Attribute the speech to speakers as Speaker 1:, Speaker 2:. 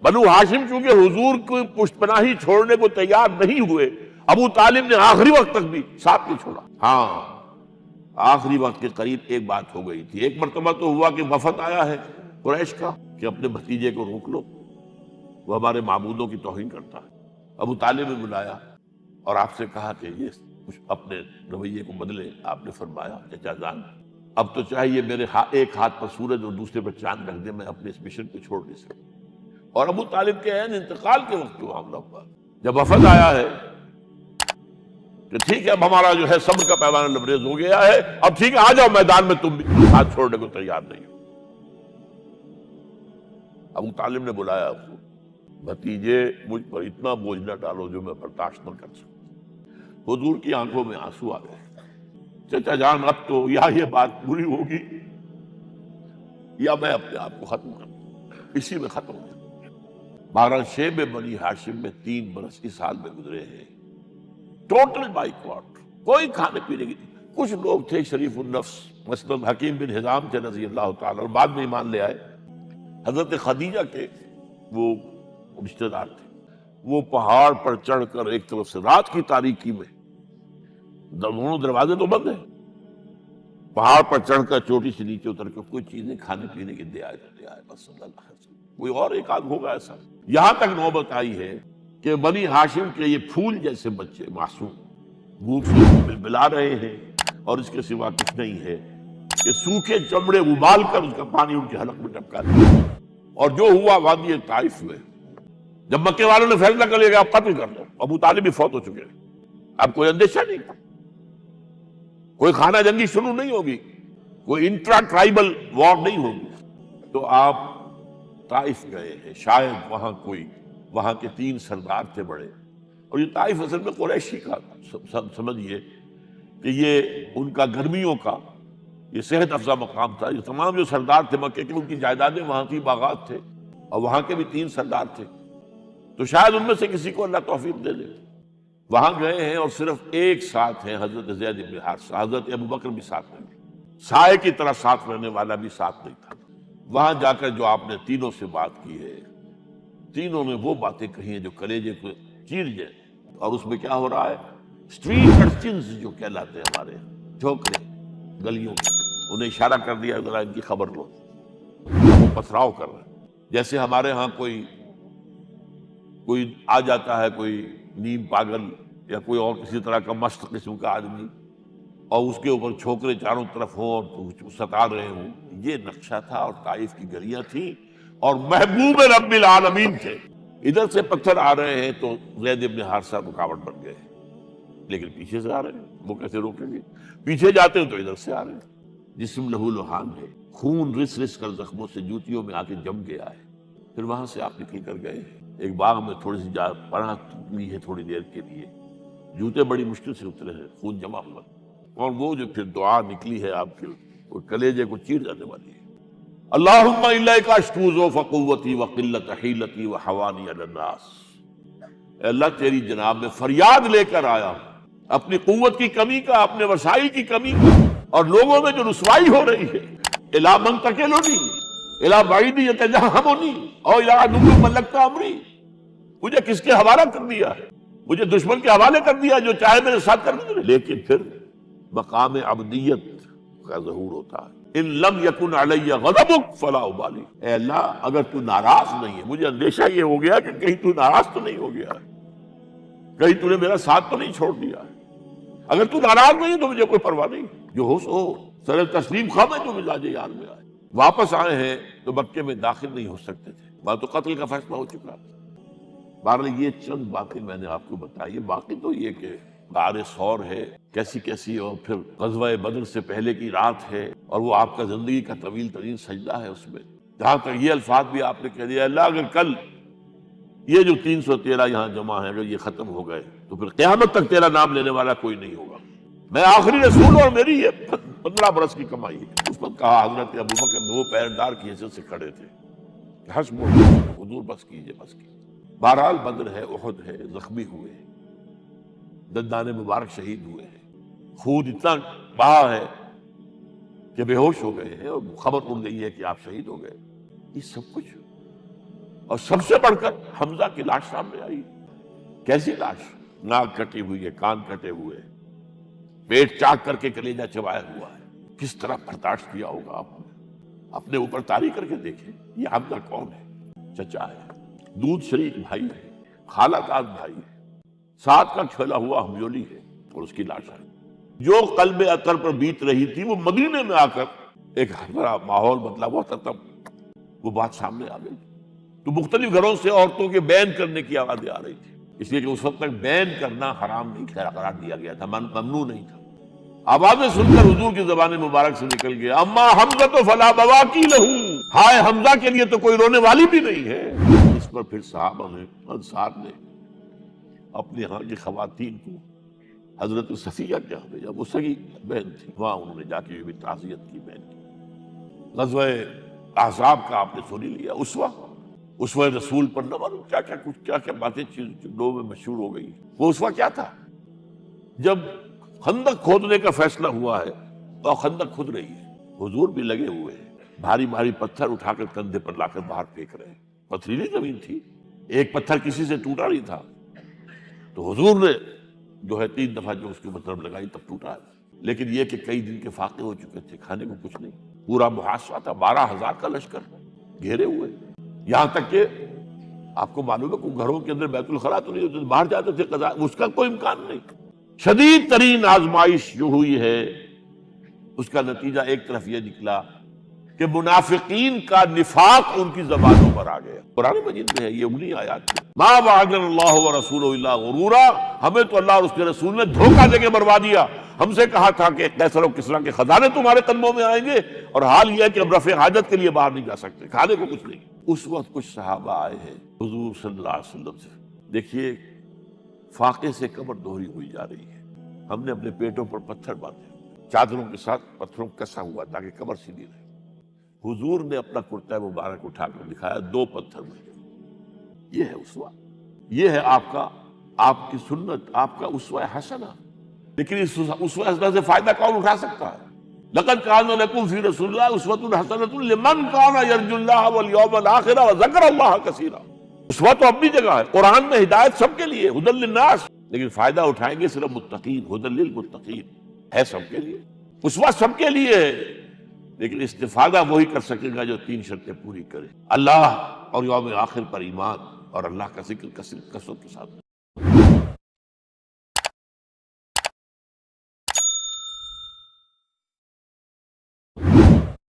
Speaker 1: بنو ہاشم چونکہ حضور کو پشت پناہی چھوڑنے کو تیار نہیں ہوئے، ابو طالب نے آخری وقت تک بھی ساتھ نہیں چھوڑا۔ ہاں آخری وقت کے قریب ایک بات ہو گئی تھی، ایک مرتبہ تو ہوا کہ وفد آیا ہے قریش کا کہ اپنے بھتیجے کو روک لو، وہ ہمارے معبودوں کی توہین کرتا ہے۔ ابو طالب نے بلایا اور آپ سے کہا کہ یہ کچھ اپنے رویے کو بدلے۔ آپ نے فرمایا چچا جان اب تو چاہیے میرے ایک ہاتھ پر سورج اور دوسرے پر چاند رکھ دے، میں اپنے اس مشن کو چھوڑ نہیں سکتا۔ اور ابو طالب کے عین انتقال کے وقت جو معاملہ ہوا، جب وفد آیا ہے کہ ٹھیک ہے اب ہمارا جو ہے صبر کا پیمانہ لبریز ہو گیا ہے، اب ٹھیک ہے آ جاؤ میدان میں، تم بھی ہاتھ چھوڑنے کو تیار نہیں ہو۔ ابو طالب نے بلایا اس کو، بھتیجے مجھ پر اتنا بوجھ نہ ڈالو جو میں برداشت نہ کر سکوں۔ حضور کی آنکھوں میں آنسو آ گئے۔ چچا جان اب تو یا یہ بات پوری ہوگی یا میں اپنے آپ کو ختم کر دوں، اسی میں ختم ہو۔ 12 شیب بنی ہاشم میں 3 برس اس حال میں گزرے ہیں، ٹوٹل بائیکاٹ، کوئی کھانے پینے کی۔ کچھ لوگ تھے شریف النفس، مثلا حکیم بن حزام تھے رضی اللہ تعالیٰ، اور بعد میں ایمان لے آئے۔ حضرت خدیجہ کے وہ رشتہ دار تھے، وہ پہاڑ پر چڑھ کر ایک طرف سے رات کی تاریکی میں، دونوں دروازے تو بند ہیں، پہاڑ پر چڑھ کر چوٹی سے نیچے اتر کے کوئی چیزیں کھانے پینے کی دے آئے بس صلی اللہ علیہ وسلم۔ کوئی اور ایک آدھ ہوگا ایسا۔ یہاں تک نوبت آئی ہے کہ بنی ہاشم کے یہ پھول جیسے بچے معصوم بھوک سے بلبلا رہے ہیں، اور اس کے سوا کچھ نہیں ہے کہ سوکھے چمڑے ابال کر اس کا پانی ان کے حلق میں ٹپکا دیا۔ اور جو ہوا وادی طائف میں، جب مکے والوں نے فیصلہ کر لیا کہ آپ قتل کر دو، ابو طالب بھی فوت ہو چکے ہیں، اب کوئی اندیشہ نہیں، کوئی خانہ جنگی شروع نہیں ہوگی، کوئی انٹرا ٹرائبل وار نہیں ہوگی، تو آپ طائف گئے ہیں۔ شاید وہاں کے 3 سردار تھے بڑے، اور یہ طائف اصل میں قریشی کا سمجھیے کہ یہ ان کا گرمیوں کا یہ صحت افزا مقام تھا۔ یہ تمام جو سردار تھے مکے کے، ان کی جائیدادیں وہاں تھی، باغات تھے، اور وہاں کے بھی 3 سردار تھے، تو شاید ان میں سے کسی کو اللہ توفیق دے دے۔ وہاں گئے ہیں اور صرف ایک ساتھ ہیں، حضرت زید بن حارثہ، حضرت ابو بکر بھی ساتھ نہیں، سائے کی طرح ساتھ رہنے والا بھی ساتھ نہیں تھا۔ وہاں جا کر جو آپ نے تینوں سے بات کی ہے، تینوں نے وہ باتیں کہی ہیں جو کلیجے کو چیر جائے۔ اور اس میں کیا ہو رہا ہے، اسٹریٹ ارچنز جو کہلاتے ہیں ہمارے ٹھوکرے گلیوں میں، انہیں اشارہ کر دیا ذرا ان کی خبر لو، وہ پتھراؤ کر رہے ہیں۔ جیسے ہمارے ہاں کوئی آ جاتا ہے، کوئی نیم پاگل یا کوئی اور کسی طرح کا مست قسم کا آدمی، اور اس کے اوپر چھوکرے چاروں طرف ہوں اور ستا رہے ہوں، یہ نقشہ تھا۔ اور طائف کی گلیاں تھیں اور محبوب رب العالمین تھے، ادھر سے پتھر آ رہے ہیں تو زید بن حارثہ رکاوٹ بن گئے، لیکن پیچھے سے آ رہے ہیں، وہ کیسے روکیں گے؟ پیچھے جاتے ہیں تو ادھر سے آ رہے ہیں۔ جسم لہو لہان ہے، خون رس رس کر زخموں سے جوتیوں میں آ کے جم گیا ہے۔ پھر وہاں سے آپ نکل کر گئے، ایک باغ میں تھوڑی سی پناہ لی ہے تھوڑی دیر کے لیے، جوتے بڑی مشکل سے اترے ہیں، خون جمع ہوا، اور وہ جو پھر دعا نکلی ہے آپ کی، وہ کلیجے کو چیر جانے والی ہے۔ اللہم الیک اشکو ضعف قوتی وقلت حیلتی وحوانی علی الناس۔ اے اللہ تیری جناب میں فریاد لے کر آیا ہوں، اپنی قوت کی کمی کا، اپنے وسائل کی کمی کا، اور لوگوں میں جو رسوائی ہو رہی ہے۔ الی من تکلنی الی بعید یتجہمنی او الی عدو ملکت امری، مجھے کس کے حوالہ کر دیا ہے، مجھے دشمن کے حوالے کر دیا جو چاہے میرے ساتھ کر دے۔ لیکن پھر مقام عبدیت کا ظہور ہوتا ہے۔ ان لم یکن علی غضبک فلا ابالی، اے اللہ اگر تو ناراض نہیں ہے، مجھے اندیشہ یہ ہو گیا کہ کہیں تو ناراض تو نہیں ہو گیا ہے، کہیں تو نے میرا ساتھ تو نہیں چھوڑ دیا ہے۔ اگر تو ناراض نہیں ہے تو مجھے کوئی پرواہ نہیں، جو ہو سو سر تسلیم خم ہے جو مزاج یار میں آئے۔ واپس آئے ہیں تو مکے میں داخل نہیں ہو سکتے تھے، وہاں تو قتل کا فیصلہ ہو چکا تھا۔ بہرحال یہ چند باتیں میں نے آپ کو بتائی، باقی تو یہ کہ غار ثور ہے کیسی، اور پھر غزوہ بدر سے پہلے کی رات ہے، اور وہ آپ کا زندگی کا طویل ترین سجدہ ہے۔ اس میں جہاں تک یہ الفاظ بھی آپ نے کہہ دیا، اللہ اگر کل یہ جو 313 یہاں جمع ہے اگر یہ ختم ہو گئے تو پھر قیامت تک تیرا نام لینے والا کوئی نہیں ہوگا، میں آخری رسول اور میری یہ 15 برس کی کمائی ہے۔ اس وقت کہا حضرت ابوبکر، وہ پیردار کی حیثیت سے کھڑے تھے، حسب حضور بس کیجئے، بس کیجئے۔ بہرحال بدر ہے، احد ہے، زخمی ہوئے ہیں، دندان مبارک شہید ہوئے ہیں، خون اتنا بہا ہے کہ بے ہوش ہو گئے ہیں، اور خبر اڑ گئی ہے کہ آپ شہید ہو گئے۔ یہ سب کچھ اور سب سے بڑھ کر حمزہ کی لاش سامنے آئی. کیسی لاش؟ ناک کٹی ہوئی ہے، کان کٹے ہوئے، پیٹ چاک کر کے کلیجہ چبایا ہوا ہے. کس طرح برداشت کیا ہوگا آپ نے؟ اپنے اوپر طاری کر کے دیکھیں. یہ حمزہ کون ہے؟ چچا ہے، دودھ شریک بھائی ہے، خالہ داد بھائی ہے، ساتھ کا کھیلا ہوا ہمیولی ہے، اور اس کی لاش ہے. جو قلب اطہر پر بیت رہی تھی وہ مدینے میں آ کر ایک ہمارا ماحول بدلا ہوا تھا، تب وہ بات سامنے آ گئی. تو مختلف گھروں سے عورتوں کے بین کرنے کی آوازیں آ رہی تھی، اس لیے کہ اس وقت تک بین کرنا حرام نہیں قرار دیا گیا تھا، ممنوع نہیں تھا. آوازیں سن کر حضور کی زبان مبارک سے نکل گیا اما حمزہ تو فلا بواکی لہو، ہائے حمزہ کے لیے تو کوئی رونے والی بھی نہیں ہے. اس پر پھر صحابہ نے، انصار نے اپنے ہاں کی خواتین کو حضرت صفیہ کے یہاں بھیجا. وہ سگی بہن تھی، وہاں انہوں نے جا کے بھی تعزیت کی بہن کی. غزوہ احزاب کا آپ نے سن لیا، اسوہ رسول پر نہ معلوم کیا کیا باتیں لوگوں میں مشہور ہو گئی. وہ اسوہ کیا تھا؟ جب خندق کھودنے کا فیصلہ ہوا ہے تو خندق کھود رہی ہے، حضور بھی لگے ہوئے ہیں، بھاری بھاری پتھر اٹھا کر کندھے پر لا کر باہر پھینک رہے ہیں. پتھریلی زمین تھی، ایک پتھر کسی سے ٹوٹا نہیں تھا، تو حضور نے جو ہے 3 دفعہ جو اس کے مطلب لگائی تب ٹوٹا ہے. لیکن یہ کہ کئی دن کے فاقے ہو چکے تھے، کھانے کو کچھ نہیں، پورا محاصرہ تھا، 12,000 کا لشکر گھیرے ہوئے. یہاں تک کہ آپ کو معلوم ہے کہ گھروں کے اندر بیت الخلاء تو نہیں ہوتے، باہر جاتے تھے قضاء، اس کا کوئی امکان نہیں. شدید ترین آزمائش جو ہوئی ہے اس کا نتیجہ ایک طرف یہ نکلا کہ منافقین کا نفاق ان کی زبانوں پر آ گیا. قرآن مجید میں ہے یہ انہی آیات میں، ما وعدنا اللہ ورسولہ الا غرورا، ہمیں تو اللہ اور اس کے رسول نے دھوکہ دے کے مروا دیا. ہم سے کہا تھا کہ قیصر و کسریٰ کے خزانے تمہارے قدموں میں آئیں گے، اور حال یہ ہے کہ اب رفع حاجت کے لیے باہر نہیں جا سکتے، کھانے کو کچھ نہیں. اس وقت کچھ صحابہ آئے ہیں حضور صلی اللہ علیہ وسلم سے. دیکھیے فاقے سے قبر دوہری ہوئی جا رہی ہے، ہم نے اپنے پیٹوں پر پتھر باندھے، چادروں کے ساتھ پتھروں کسا ہوا تاکہ قبر سیدھی رہے. حضور نے اپنا کرتا مبارک اٹھا کر دکھایا، 2 پتھر میں. یہ ہے اسوہ، یہ ہے آپ کی سنت، آپ کا اسوہ حسنہ. لیکن اس اسوہ حسنہ سے فائدہ کون اٹھا سکتا ہے؟ لقد کان لکم فی رسول اللہ اسوۃ حسنۃ لمن کان یرجو اللہ والیوم الآخر وذکر اللہ کثیرا. اسوہ تو اپنی جگہ ہے، قرآن میں ہدایت سب کے لیے، ہدی للناس، لیکن فائدہ اٹھائیں گے صرف متقین، ہدی للمتقین ہے سب کے لیے. اسوہ سب کے لیے ہے، لیکن استفادہ وہی کر سکے گا جو 3 شرطیں پوری کرے: اللہ اور یوم آخر پر ایمان، اور اللہ کا ذکر کثرت کے ساتھ.